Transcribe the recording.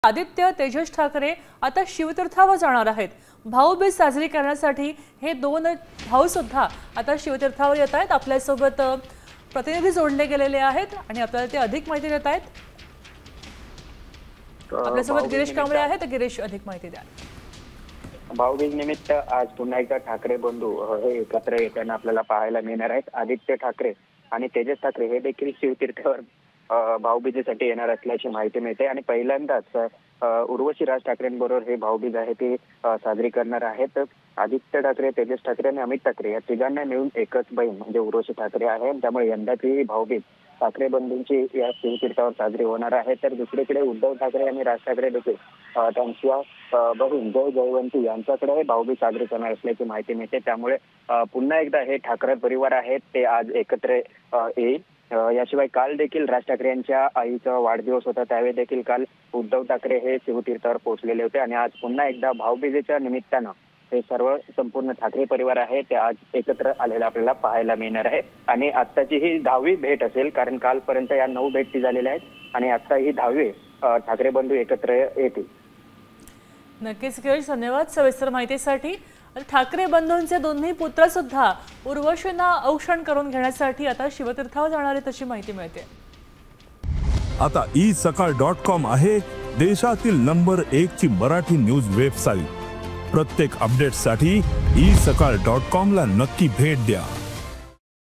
आदित्य तेजस ठाकरे आता शिवतीर्थावर जाणार आहेत। भाऊबीज साजरी करण्यासाठी हे दोन भाऊ सुद्धा आता शिवतीर्थावर येत आहेत। आपल्यासोबत प्रतिनिधी जोडले गेलेले आहेत आणि आपल्याला ते अधिक माहिती देत आहेत। आपल्यासोबत गिरीश कांबळे आहेत। गिरीश, अधिक माहिती द्या। भाऊबीज निमित्त आज पुन्हा एकदा ठाकरे बंधू हे एकत्र येताना आपल्याला पाहायला मिळणार आहेत। आदित्य ठाकरे आणि तेजस ठाकरे हे देखील शिवतीर्थावर भाऊबीजेसाठी येणार असल्याची माहिती मिळते आणि पहिल्यांदाच उर्वशी राज ठाकरेंबरोबर हे भाऊबीज आहे ते साजरी करणार आहेत। आदित्य ठाकरे, तेजस ठाकरे आणि अमित ठाकरे या तिघांना मिळून एकच बहीण म्हणजे उर्वशी ठाकरे आहे। त्यामुळे यंदाची भाऊबीज ठाकरे बंधूंची या शिवतीर्थावर साजरी होणार आहे। तर दुसरीकडे उद्धव ठाकरे आणि राज ठाकरे देखील त्यांच्या बहीण जय जयवंती यांच्याकडे भाऊबीज साजरी करणार असल्याची माहिती मिळते। त्यामुळे पुन्हा एकदा हे ठाकरे परिवार आहेत ते आज एकत्र येईल। याशिवाय काल देखील राज ठाकरे यांच्या आईचा वाढदिवस होता, त्यावेळी देखील काल उद्धव ठाकरे हे शिवतीर्थावर पोहोचलेले होते आणि आज पुन्हा एकदा भाऊबीजेच्या निमित्तानं हे सर्व संपूर्ण ठाकरे परिवार आहे ते आज एकत्र आलेला आपल्याला पाहायला मिळणार आहे। आणि आत्ताची ही 10वी भेट असेल, कारण कालपर्यंत या 9 भेटी झालेल्या आहेत आणि आता ही 10वी ठाकरे बंधू एकत्र येतील। नक्कीच गिरीश, धन्यवाद सविस्तर माहितीसाठी। ठाकरे बंधूंचे दोन्ही पुत्र सुद्धा उर्वशींना औक्षण करून घेण्यासाठी आता शिवतीर्थावर जाणार आहेत अशी माहिती मिळते। आता isakal.com आहे देशातील नंबर 1 ची मराठी न्यूज वेबसाईट। प्रत्येक अपडेटसाठी isakal.com ला नक्की भेट द्या।